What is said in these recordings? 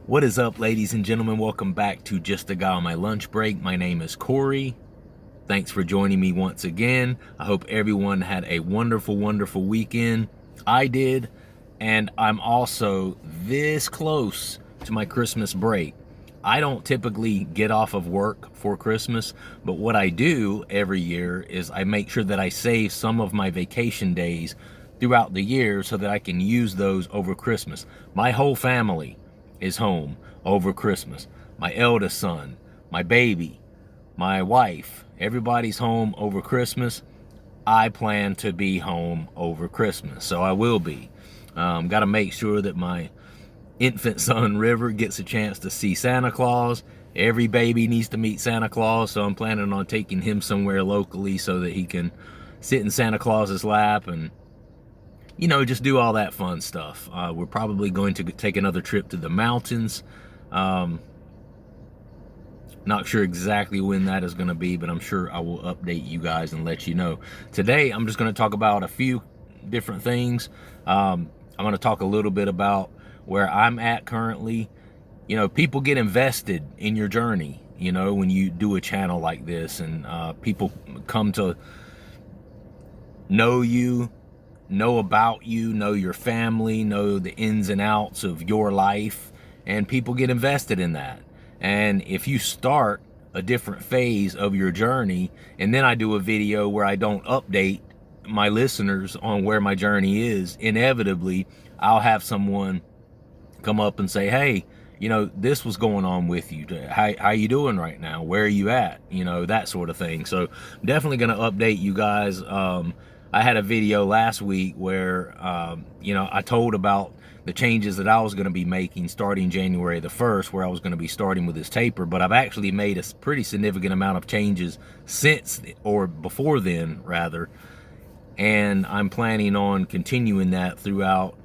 What is up, ladies and gentlemen? Welcome back to Just a Guy on My Lunch Break. My name is Corey. Thanks for joining me once again. I hope everyone had a wonderful, wonderful weekend. I did, and I'm also this close to my Christmas break. I don't typically get off of work for Christmas, but what I do every year is I make sure that I save some of my vacation days throughout the year so that I can use those over Christmas. My whole family is home over Christmas. My eldest son, my baby, my wife, everybody's home over Christmas. I plan to be home over Christmas, so I will be. Got to make sure that my infant son River gets a chance to see Santa Claus. Every baby needs to meet Santa Claus, so I'm planning on taking him somewhere locally so that he can sit in Santa Claus's lap and just do all that fun stuff. We're probably going to take another trip to the mountains. Not sure exactly when that is going to be, but I'm sure I will update you guys and let you know. Today, I'm just going to talk about a few different things. I'm going to talk a little bit about where I'm at currently. People get invested in your journey, when you do a channel like this, and people come to know you, know about you, know your family, know the ins and outs of your life, and people get invested in that. And if you start a different phase of your journey, and then I do a video where I don't update my listeners on where my journey is, inevitably I'll have someone come up and say, hey, this was going on with you. How you doing right now? Where are you at? That sort of thing. So I'm definitely going to update you guys. I had a video last week where, I told about the changes that I was going to be making starting January the 1st, where I was going to be starting with this taper, but I've actually made a pretty significant amount of changes since, or before then, rather, and I'm planning on continuing that throughout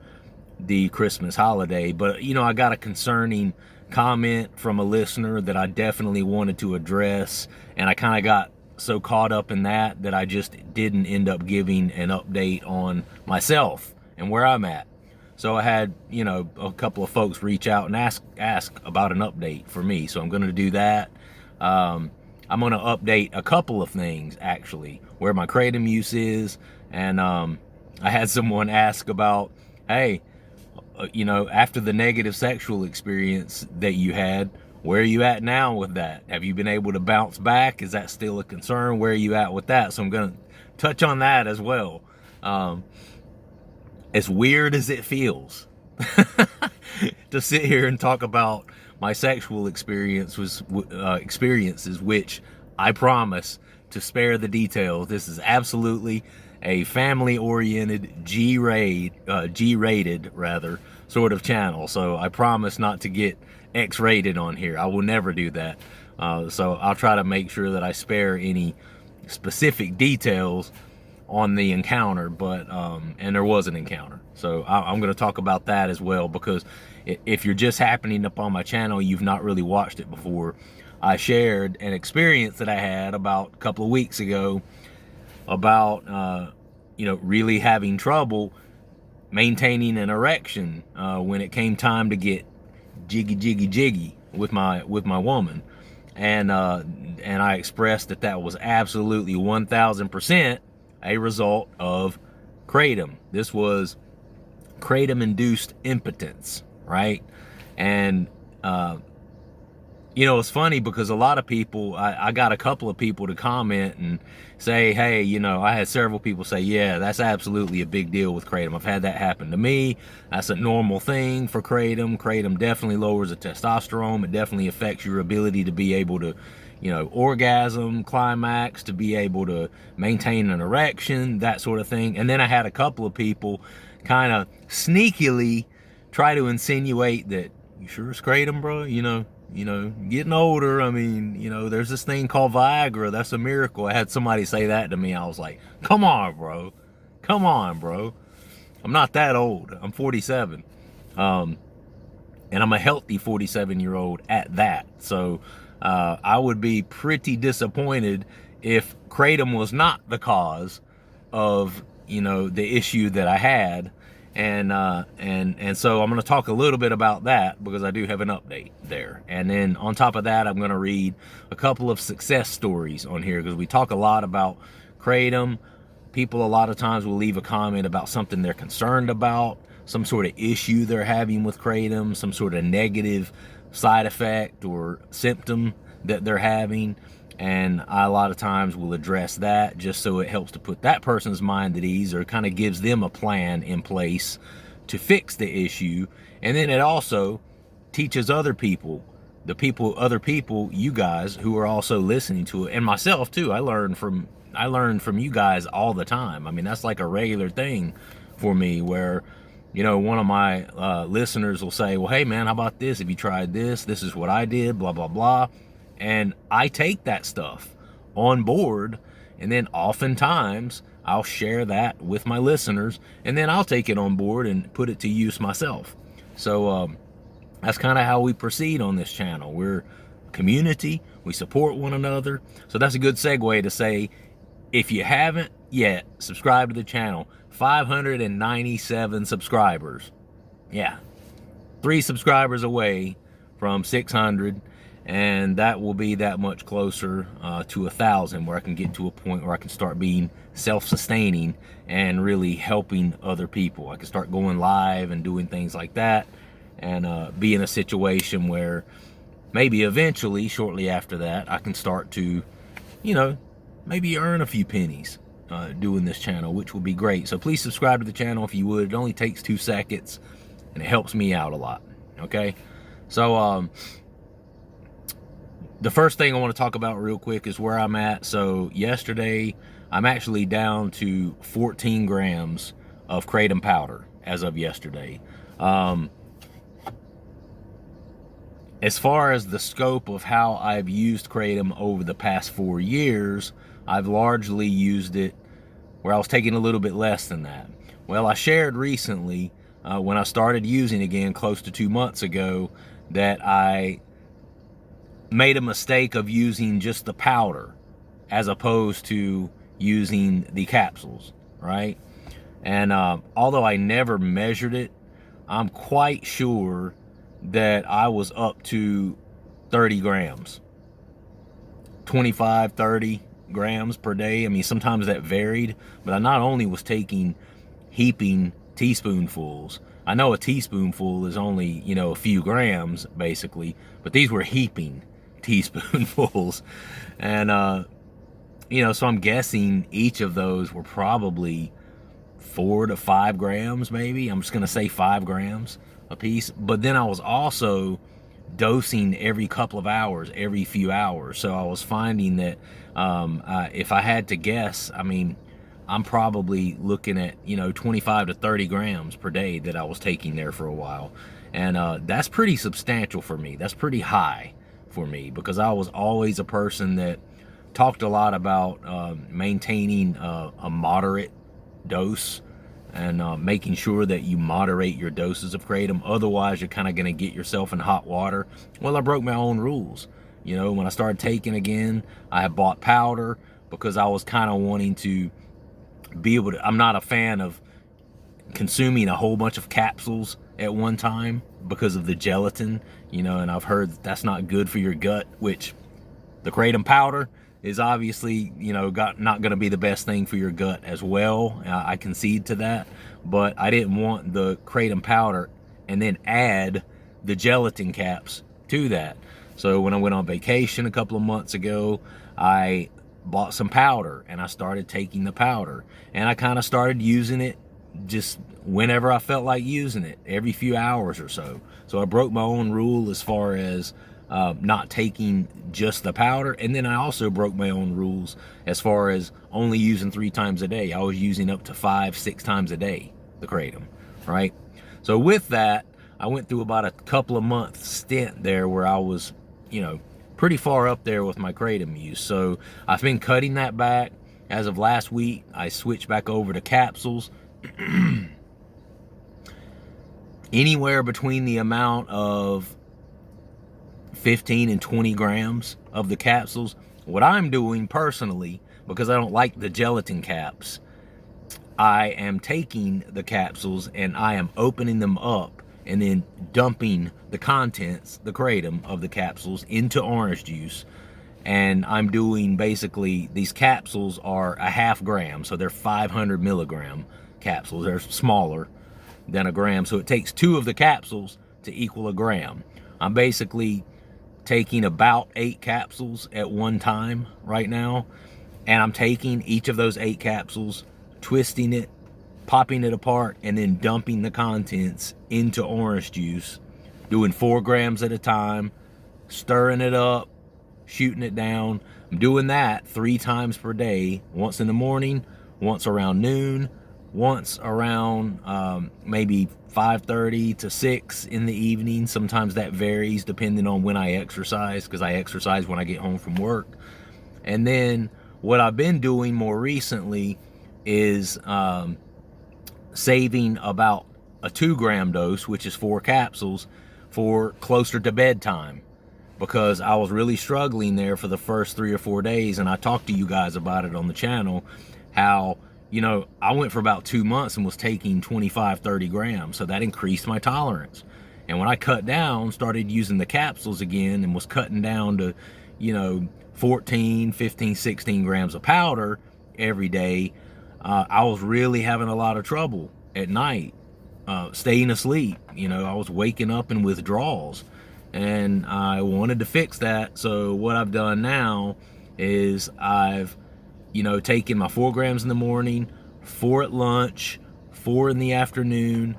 the Christmas holiday. But, I got a concerning comment from a listener that I definitely wanted to address, and I kind of got so caught up in that I just didn't end up giving an update on myself and where I'm at. So I had, a couple of folks reach out and ask about an update for me. So I'm going to do that. I'm going to update a couple of things, actually, where my Kratom use is. And I had someone ask about, hey, after the negative sexual experience that you had, where are you at now with that? Have you been able to bounce back? Is that still a concern? Where are you at with that? So I'm going to touch on that as well. As weird as it feels to sit here and talk about my sexual experiences, which I promise to spare the details. This is absolutely a family-oriented, G-rated rather, sort of channel. So I promise not to get X-rated on here. I will never do that. So I'll try to make sure that I spare any specific details on the encounter, but and there was an encounter. So I'm going to talk about that as well, because if you're just happening up on my channel, you've not really watched it before. I shared an experience that I had about a couple of weeks ago about really having trouble maintaining an erection when it came time to get jiggy with my woman, and I expressed that was absolutely 1,000% a result of Kratom. This was Kratom-induced impotence, right? And it's funny because a lot of people, I got a couple of people to comment and say, hey, I had several people say, yeah, that's absolutely a big deal with Kratom. I've had that happen to me. That's a normal thing for Kratom. Kratom definitely lowers the testosterone. It definitely affects your ability to be able to, orgasm, climax, to be able to maintain an erection, that sort of thing. And then I had a couple of people kind of sneakily try to insinuate that, you sure it's Kratom, bro? Getting older, I mean, there's this thing called Viagra. That's a miracle. I had somebody say that to me. I was like, come on, bro. Come on, bro. I'm not that old. I'm 47. And I'm a healthy 47-year-old at that. So I would be pretty disappointed if Kratom was not the cause of, the issue that I had. And so I'm going to talk a little bit about that because I do have an update there. And then on top of that, I'm going to read a couple of success stories on here because we talk a lot about Kratom. People a lot of times will leave a comment about something they're concerned about, some sort of issue they're having with Kratom, some sort of negative side effect or symptom that they're having. And I a lot of times will address that just so it helps to put that person's mind at ease, or kind of gives them a plan in place to fix the issue. And then it also teaches other people, other people, you guys who are also listening to it, and myself too. I learn from you guys all the time. I mean, that's like a regular thing for me where, you know, one of my listeners will say, well, hey man, how about this? Have you tried this? This is what I did, blah, blah, blah. And I take that stuff on board, and then oftentimes I'll share that with my listeners, and then I'll take it on board and put it to use myself. So that's kind of how we proceed on this channel. We're a community, we support one another. So that's a good segue to say, if you haven't yet, subscribe to the channel. 597 subscribers. Yeah, 3 subscribers away from 600. And that will be that much closer to 1,000, where I can get to a point where I can start being self-sustaining and really helping other people. I can start going live and doing things like that, and be in a situation where maybe eventually, shortly after that, I can start to, you know, maybe earn a few pennies doing this channel, which will be great. So please subscribe to the channel if you would. It only takes 2 seconds, and it helps me out a lot. Okay, so the first thing I want to talk about real quick is where I'm at. So yesterday, I'm actually down to 14 grams of Kratom powder as of yesterday. As far as the scope of how I've used Kratom over the past 4 years, I've largely used it where I was taking a little bit less than that. Well, I shared recently, when I started using again close to 2 months ago, that I made a mistake of using just the powder as opposed to using the capsules, right? And although I never measured it, I'm quite sure that I was up to 30 grams, 25, 30 grams per day. I mean, sometimes that varied, but I not only was taking heaping teaspoonfuls. I know a teaspoonful is only, you know, a few grams basically, but these were heaping teaspoonfuls. And you know, so I'm guessing each of those were probably 4 to 5 grams, maybe. I'm just gonna say 5 grams a piece. But then I was also dosing every couple of hours, every few hours. So I was finding that if I had to guess, I mean, I'm probably looking at, you know, 25 to 30 grams per day that I was taking there for a while. And that's pretty substantial for me. That's pretty high for me, because I was always a person that talked a lot about maintaining a moderate dose, and making sure that you moderate your doses of Kratom. Otherwise, you're kind of going to get yourself in hot water. Well, I broke my own rules. You know, when I started taking again, I had bought powder because I was kind of wanting to be able to, I'm not a fan of consuming a whole bunch of capsules at one time because of the gelatin, you know, and I've heard that that's not good for your gut, which the Kratom powder is obviously, you know, not going to be the best thing for your gut as well. I concede to that, but I didn't want the Kratom powder and then add the gelatin caps to that. So when I went on vacation a couple of months ago, I bought some powder and I started taking the powder, and I kind of started using it just whenever I felt like using it, every few hours or so. So I broke my own rule as far as not taking just the powder, and then I also broke my own rules as far as only using 3 times a day. I was using up to 5, 6 times a day, the Kratom, right? So with that, I went through about a couple of months stint there where I was, you know, pretty far up there with my Kratom use. So I've been cutting that back. As of last week, I switched back over to capsules. Anywhere between the amount of 15 and 20 grams of the capsules. What I'm doing personally, because I don't like the gelatin caps, I am taking the capsules and I am opening them up and then dumping the contents, the kratom of the capsules, into orange juice. And I'm doing, basically, these capsules are a half gram, so they're 500 milligram capsules. They're smaller than a gram, so it takes 2 of the capsules to equal a gram. I'm basically taking about 8 capsules at one time right now, and I'm taking each of those 8 capsules, twisting it, popping it apart, and then dumping the contents into orange juice, doing 4 grams at a time, stirring it up, shooting it down. I'm doing that 3 times per day, once in the morning, once around noon, once around maybe 5:30 to 6 in the evening. Sometimes that varies depending on when I exercise, because I exercise when I get home from work. And then what I've been doing more recently is saving about a 2-gram dose, which is 4 capsules, for closer to bedtime, because I was really struggling there for the first 3 or 4 days. And I talked to you guys about it on the channel, how, you know, I went for about 2 months and was taking 25, 30 grams. So that increased my tolerance. And when I cut down, started using the capsules again, and was cutting down to, you know, 14, 15, 16 grams of powder every day, I was really having a lot of trouble at night, staying asleep. You know, I was waking up in withdrawals, and I wanted to fix that. So what I've done now is I've, you know, taken my 4 grams in the morning, 4 at lunch, 4 in the afternoon,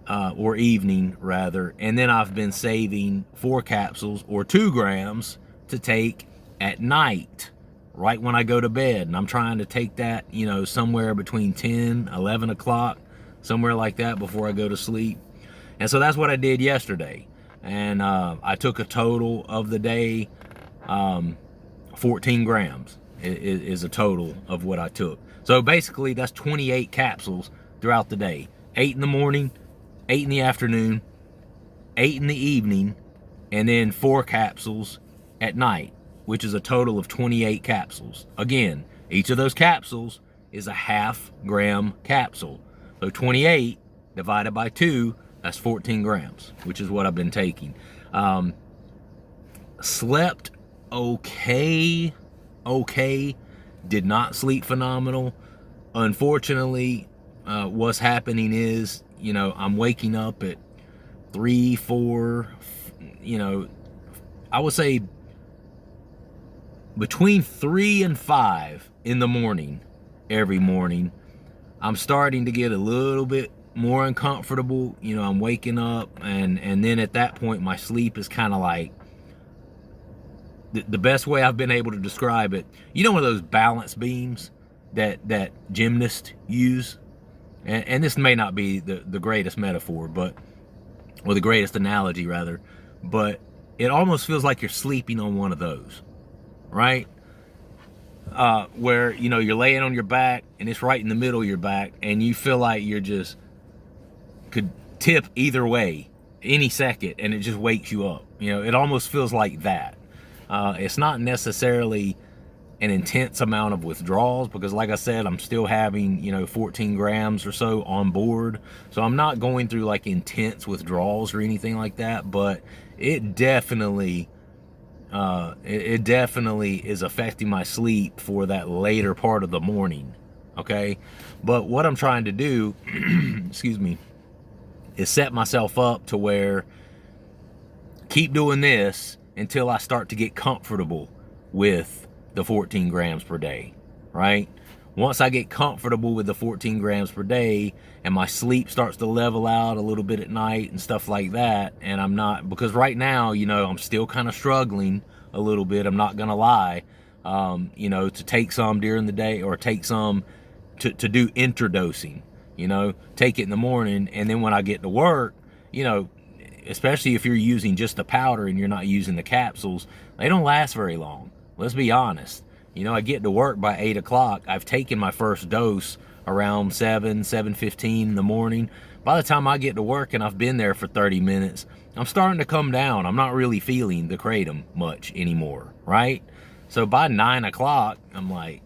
or evening rather, and then I've been saving 4 capsules or 2 grams to take at night, right when I go to bed. And I'm trying to take that, you know, somewhere between 10, 11 o'clock, somewhere like that, before I go to sleep. And so that's what I did yesterday. And I took a total of the day, 14 grams is a total of what I took. So basically that's 28 capsules throughout the day. 8 in the morning, 8 in the afternoon, 8 in the evening, and then 4 capsules at night, which is a total of 28 capsules. Again, each of those capsules is a half gram capsule. So 28 divided by 2, that's 14 grams, which is what I've been taking. Slept okay, did not sleep phenomenal. Unfortunately, what's happening is, you know, I'm waking up at 3, 4, you know, I would say between 3 and 5 in the morning, every morning. I'm starting to get a little bit more uncomfortable. You know, I'm waking up, and then at that point my sleep is kind of like, the best way I've been able to describe it, you know, one of those balance beams that gymnasts use, and this may not be the greatest metaphor, but, or the greatest analogy rather, but it almost feels like you're sleeping on one of those, right? Where, you know, you're laying on your back and it's right in the middle of your back, and you feel like you're just could tip either way any second, and it just wakes you up. You know, it almost feels like that. It's not necessarily an intense amount of withdrawals, because like I said, I'm still having, you know, 14 grams or so on board. So I'm not going through like intense withdrawals or anything like that, but it definitely is affecting my sleep for that later part of the morning. Okay. But what I'm trying to do, excuse me, is set myself up to where keep doing this until I start to get comfortable with the 14 grams per day, right? Once I get comfortable with the 14 grams per day and my sleep starts to level out a little bit at night and stuff like that, and I'm not, because right now, you know, I'm still kind of struggling a little bit, I'm not gonna lie, you know, to take some during the day, or take some to do interdosing, you know, take it in the morning, and then when I get to work, you know, especially if you're using just the powder and you're not using the capsules, they don't last very long. Let's be honest. You know, I get to work by 8 o'clock. I've taken my first dose around 7:15 in the morning. By the time I get to work and I've been there for 30 minutes, I'm starting to come down. I'm not really feeling the kratom much anymore, right? So by 9 o'clock, I'm like,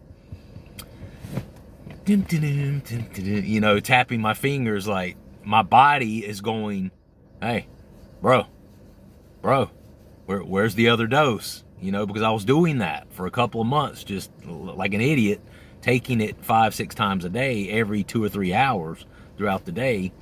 you know, tapping my fingers, like my body is going, hey, bro, where's the other dose? You know, because I was doing that for a couple of months, just like an idiot, taking it 5-6 times a day, every 2 or 3 hours throughout the day.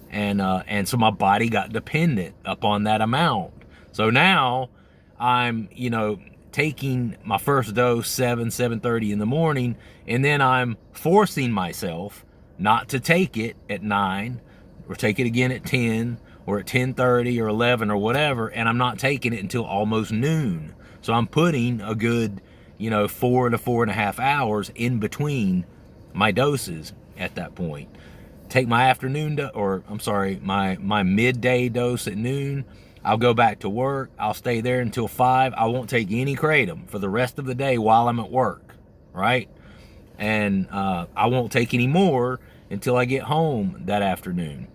And so my body got dependent upon that amount. So now I'm, you know, taking my first dose 7:30 in the morning, and then I'm forcing myself not to take it at 9, or take it again at 10, or at 10:30 or 11 or whatever, and I'm not taking it until almost noon. So I'm putting a good, you know, 4 to 4.5 hours in between my doses at that point. Take my afternoon my midday dose at noon. I'll go back to work. I'll stay there until 5. I won't take any Kratom for the rest of the day while I'm at work, right? And I won't take any more until I get home that afternoon.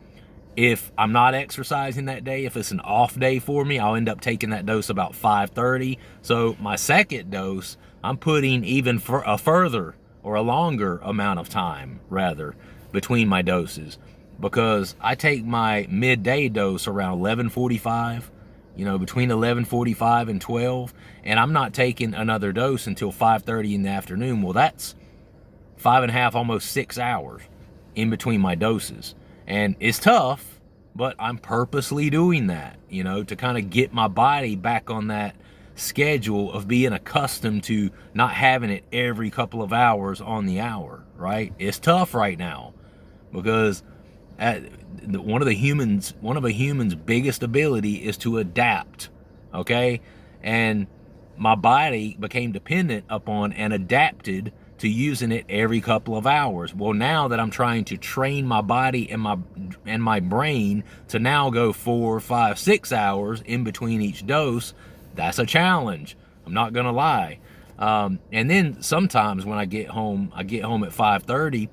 If I'm not exercising that day, if it's an off day for me, I'll end up taking that dose about 5:30. So my second dose, I'm putting even for a further or a longer amount of time, rather, between my doses, because I take my midday dose around 11:45, you know, between 11:45 and 12, and I'm not taking another dose until 5:30 in the afternoon. Well, that's 5.5, almost 6 hours in between my doses. And it's tough, but I'm purposely doing that, you know, to kind of get my body back on that schedule of being accustomed to not having it every couple of hours on the hour, right? It's tough right now because one of a human's biggest ability is to adapt, okay? And my body became dependent upon and adapted to using it every couple of hours. Well, now that I'm trying to train my body and my brain to now go 4, 5, 6 hours in between each dose, that's a challenge. I'm not gonna lie. And then sometimes when I get home at 5:30,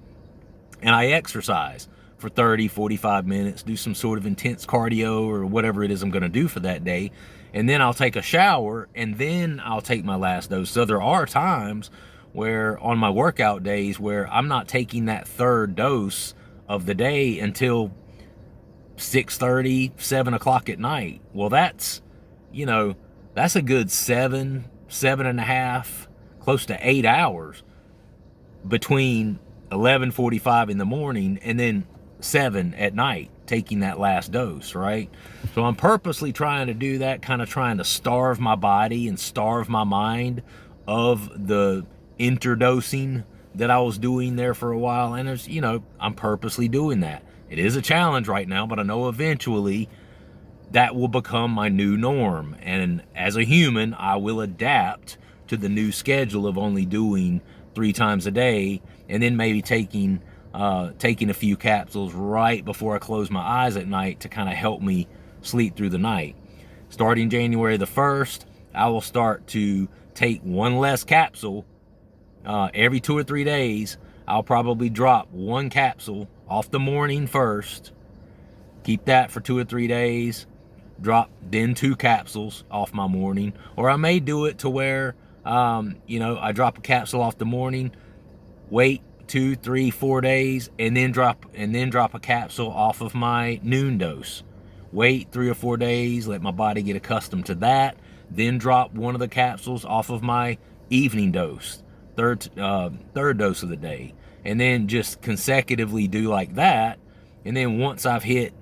and I exercise for 30, 45 minutes, do some sort of intense cardio or whatever it is I'm gonna do for that day, and then I'll take a shower, and then I'll take my last dose. So there are times where on my workout days where I'm not taking that third dose of the day until 6:30, 7 o'clock at night. Well, that's, you know, that's a good 7.5, close to 8 hours between 11:45 in the morning and then 7 at night, taking that last dose, right? So I'm purposely trying to do that, kind of trying to starve my body and starve my mind of the interdosing that I was doing there for a while. And there's, you know, I'm purposely doing that. It is a challenge right now, but I know eventually that will become my new norm. And as a human, I will adapt to the new schedule of only doing 3 times a day, and then maybe taking a few capsules right before I close my eyes at night to kind of help me sleep through the night. Starting January the 1st, I will start to take one less capsule every 2 or 3 days. I'll probably drop 1 capsule off the morning first, keep that for 2 or 3 days, drop then 2 capsules off my morning. Or I may do it to where you know, I drop a capsule off the morning, wait 2, 3, 4 days, and then drop a capsule off of my noon dose. Wait 3 or 4 days, let my body get accustomed to that, then drop one of the capsules off of my evening dose, third dose of the day, and then just consecutively do like that. And then once I've hit,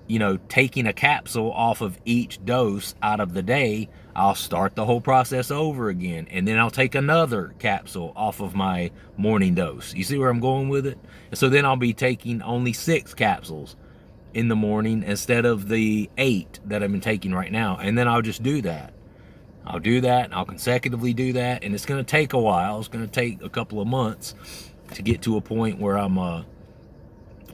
you know, taking a capsule off of each dose out of the day, I'll start the whole process over again, and then I'll take another capsule off of my morning dose. You see where I'm going with it? And so then I'll be taking only 6 capsules in the morning instead of the 8 that I've been taking right now. And then I'll just do that. I'll do that, and I'll consecutively do that, and it's going to take a while. It's going to take a couple of months to get to a point where I'm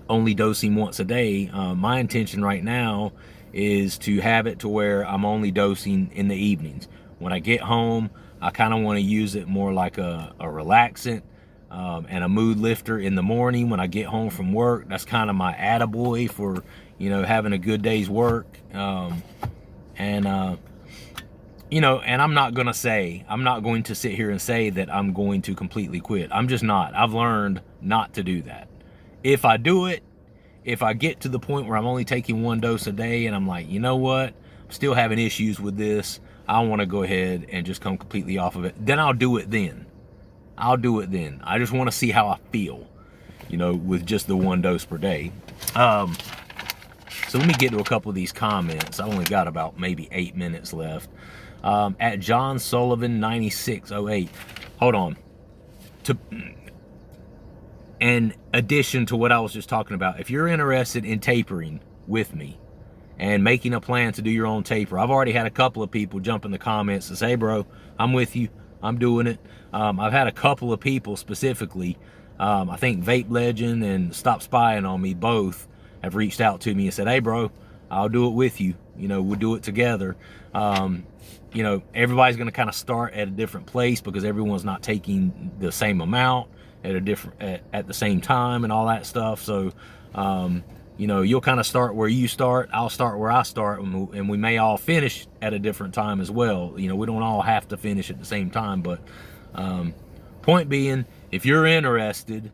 only dosing once a day. My intention right now is to have it to where I'm only dosing in the evenings. When I get home, I kind of want to use it more like a relaxant and a mood lifter in the morning when I get home from work. That's kind of my attaboy for, you know, having a good day's work. you know, and I'm not going to sit here and say that I'm going to completely quit. I'm just not. I've learned not to do that. If I do it, if I get to the point where I'm only taking 1 dose a day and I'm like, you know what, I'm still having issues with this, I want to go ahead and just come completely off of it, then I'll do it then. I'll do it then. I just want to see how I feel, you know, with just the 1 dose per day. So let me get to a couple of these comments. I only got about maybe 8 minutes left. At John Sullivan 9608. Hold on. In addition to what I was just talking about, if you're interested in tapering with me and making a plan to do your own taper, I've already had a couple of people jump in the comments and say, hey bro, I'm with you, I'm doing it. I've had a couple of people specifically, I think Vape Legend and Stop Spying on Me both have reached out to me and said, hey bro, I'll do it with you, you know, we'll do it together. You know, everybody's going to kind of start at a different place because everyone's not taking the same amount at the same time and all that stuff. So you know, you'll kind of start where you start, I'll start where I start, and we may all finish at a different time as well. You know, we don't all have to finish at the same time, but point being, if you're interested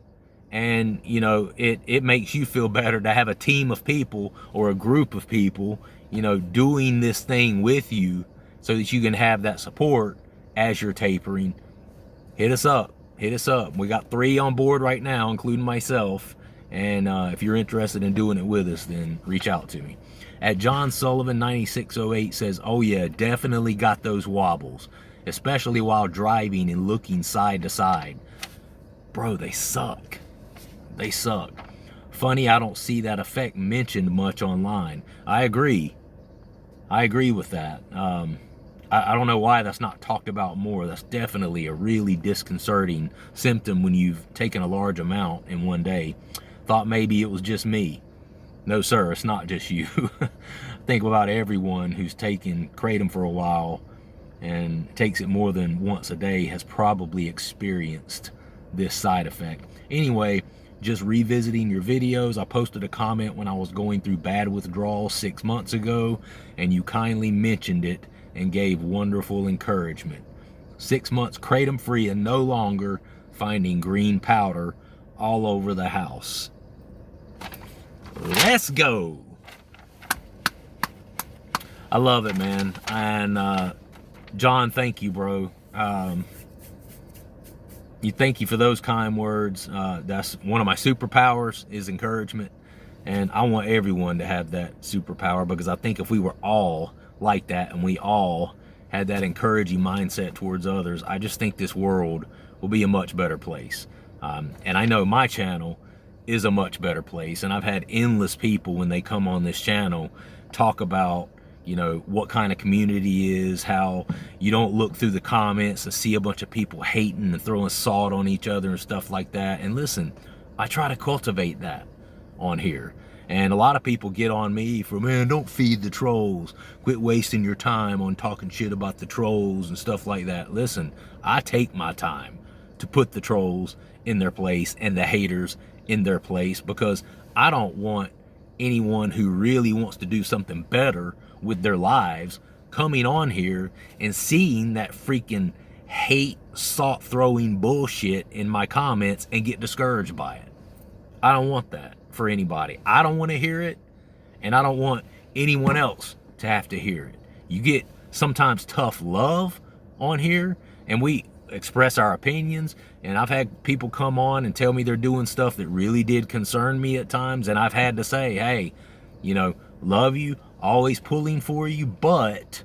and you know it makes you feel better to have a team of people or a group of people, you know, doing this thing with you so that you can have that support as you're tapering, hit us up. We got 3 on board right now, including myself. And if you're interested in doing it with us, then reach out to me. At John Sullivan 9608 says, oh yeah, definitely got those wobbles, especially while driving and looking side to side. Bro, they suck. They suck. Funny, I don't see that effect mentioned much online. I agree with that. I don't know why that's not talked about more. That's definitely a really disconcerting symptom when you've taken a large amount in 1 day. Thought maybe it was just me. No, sir, it's not just you. Think about everyone who's taken Kratom for a while and takes it more than once a day has probably experienced this side effect. Anyway, just revisiting your videos, I posted a comment when I was going through bad withdrawal 6 months ago, and you kindly mentioned it and gave wonderful encouragement. 6 months Kratom free and no longer finding green powder all over the house. Let's go. I love it, man. And John, thank you, bro. Thank you for those kind words. That's one of my superpowers, is encouragement. And I want everyone to have that superpower, because I think if we were all like that and we all had that encouraging mindset towards others, I just think this world will be a much better place. And I know my channel is a much better place, and I've had endless people when they come on this channel talk about, you know, what kind of community is, how you don't look through the comments and see a bunch of people hating and throwing salt on each other and stuff like that. And listen, I try to cultivate that on here. And a lot of people get on me for, man, don't feed the trolls. Quit wasting your time on talking shit about the trolls and stuff like that. Listen, I take my time to put the trolls in their place and the haters in their place, because I don't want anyone who really wants to do something better with their lives coming on here and seeing that freaking hate, salt throwing bullshit in my comments and get discouraged by it. I don't want that for anybody. I don't want to hear it, and I don't want anyone else to have to hear it. You get sometimes tough love on here, and we express our opinions, and I've had people come on and tell me they're doing stuff that really did concern me at times, and I've had to say, hey, you know, love you, always pulling for you, but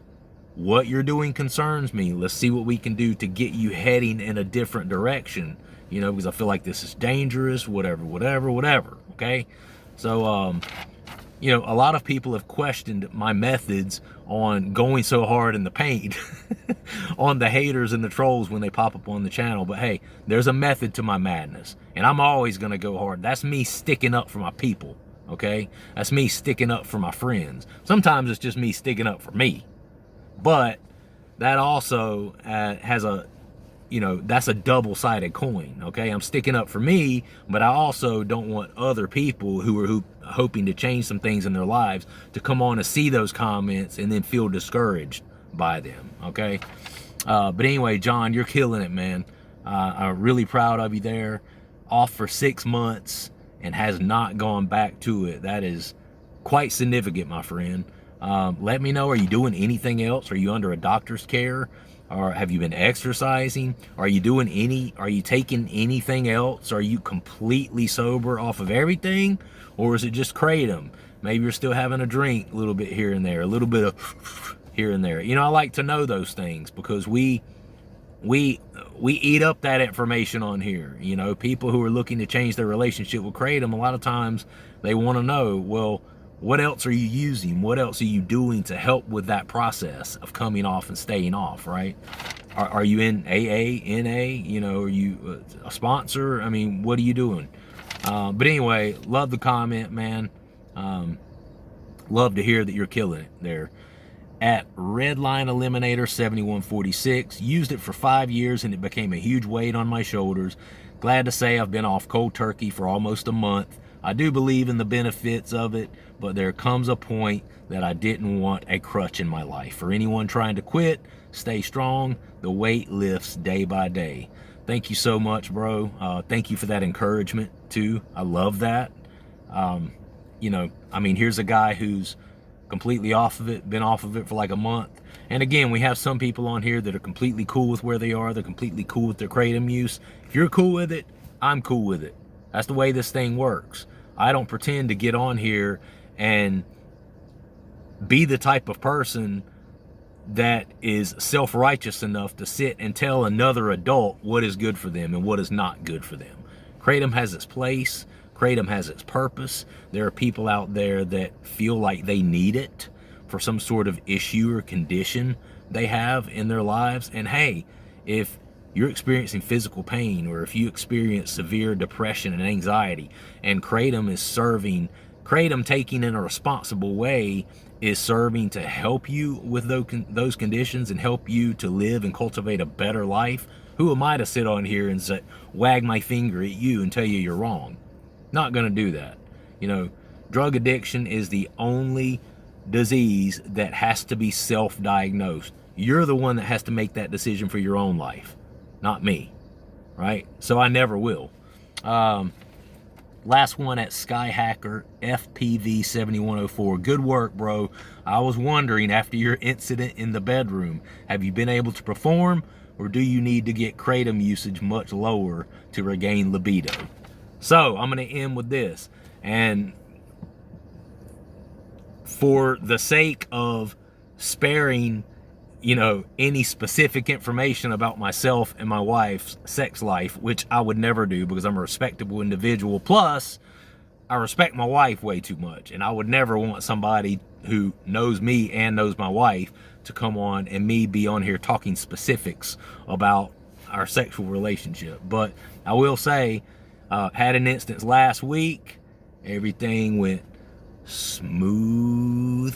what you're doing concerns me. Let's see what we can do to get you heading in a different direction, you know, because I feel like this is dangerous, whatever, okay? So, you know, a lot of people have questioned my methods on going so hard in the paint on the haters and the trolls when they pop up on the channel. But hey, there's a method to my madness, and I'm always going to go hard. That's me sticking up for my people, okay? That's me sticking up for my friends. Sometimes it's just me sticking up for me. But that also has a, you know, that's a double-sided coin, okay? I'm sticking up for me, but I also don't want other people who are hoping to change some things in their lives to come on and see those comments and then feel discouraged by them, okay? But anyway, John, you're killing it, man. I'm really proud of you there. Off for 6 months and has not gone back to it. That is quite significant, my friend. Let me know, are you doing anything else? Are you under a doctor's care? Or have you been exercising? Are you taking anything else? Are you completely sober off of everything? Or is it just Kratom? Maybe you're still having a drink a little bit here and there, a little bit of here and there. You know, I like to know those things because we eat up that information on here. You know, people who are looking to change their relationship with Kratom, a lot of times they want to know, well, what else are you using? What else are you doing to help with that process of coming off and staying off, right? Are you in AA, NA? You know, are you a sponsor? I mean, what are you doing? But anyway, love the comment, man. Love to hear that you're killing it there. At Redline Eliminator 7146, used it for 5 years and it became a huge weight on my shoulders. Glad to say I've been off cold turkey for almost a month. I do believe in the benefits of it, but there comes a point that I didn't want a crutch in my life. For anyone trying to quit, stay strong. The weight lifts day by day. Thank you so much, bro. Thank you for that encouragement too. I love that. You know, I mean, here's a guy who's completely off of it, been off of it for like a month. And again, we have some people on here that are completely cool with where they are. They're completely cool with their Kratom use. If you're cool with it, I'm cool with it. That's the way this thing works. I don't pretend to get on here and be the type of person that is self-righteous enough to sit and tell another adult what is good for them and what is not good for them. Kratom has its place. Kratom has its purpose. There are people out there that feel like they need it for some sort of issue or condition they have in their lives. And hey, if you're experiencing physical pain, or if you experience severe depression and anxiety, and Kratom is serving, Kratom taking in a responsible way is serving to help you with those conditions and help you to live and cultivate a better life, who am I to sit on here and say, wag my finger at you and tell you you're wrong? Not gonna do that. You know, drug addiction is the only disease that has to be self-diagnosed. You're the one that has to make that decision for your own life, not me, right? So I never will. Last one at Skyhacker FPV 7104. Good work, bro. I was wondering, after your incident in the bedroom, have you been able to perform, or do you need to get Kratom usage much lower to regain libido? So I'm going to end with this, and for the sake of sparing, you know, any specific information about myself and my wife's sex life, which I would never do because I'm a respectable individual. Plus, I respect my wife way too much, and I would never want somebody who knows me and knows my wife to come on and me be on here talking specifics about our sexual relationship. But I will say, had an instance last week. Everything went smooth.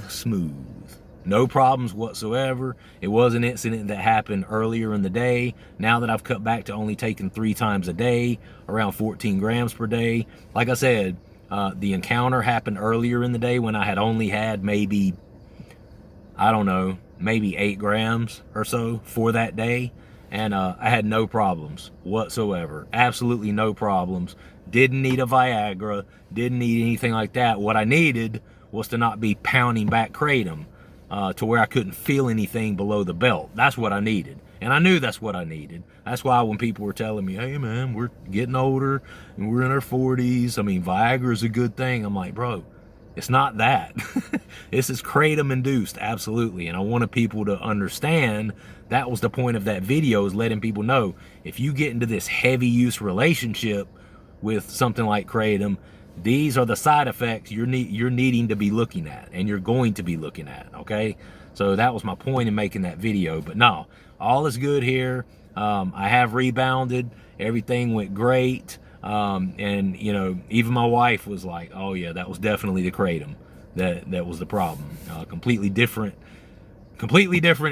No problems whatsoever. It was an incident that happened earlier in the day. Now that I've cut back to only taking 3 times a day, around 14 grams per day. Like I said, the encounter happened earlier in the day when I had only had maybe, I don't know, maybe 8 grams or so for that day. And I had no problems whatsoever. Absolutely no problems. Didn't need a Viagra. Didn't need anything like that. What I needed was to not be pounding back Kratom to where I couldn't feel anything below the belt. That's what I needed. And I knew that's what I needed. That's why when people were telling me, hey man, we're getting older and we're in our 40s. I mean, Viagra is a good thing. I'm like, bro, it's not that. This is Kratom induced, absolutely. And I wanted people to understand that was the point of that video, is letting people know, if you get into this heavy use relationship with something like Kratom, these are the side effects you're needing to be looking at, and you're going to be looking at, okay? So that was my point in making that video. But no, all is good here. I have rebounded. Everything went great. And you know, even my wife was like, oh yeah, that was definitely the Kratom that was the problem. Completely different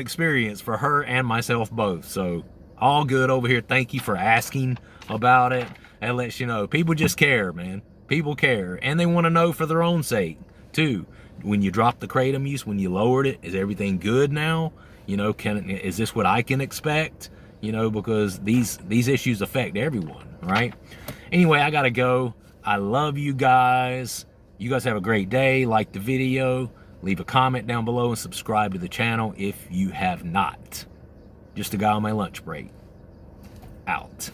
experience for her and myself both. So all good over here. Thank you for asking about it. That lets you know people just care, man. People care, and they want to know for their own sake too. When you dropped the Kratom use, when you lowered it, is everything good now? You know, is this what I can expect? You know, because these issues affect everyone, right? Anyway, I gotta go. I love you guys. You guys have a great day. Like the video, leave a comment down below, and subscribe to the channel if you have not. Just a guy on my lunch break. Out.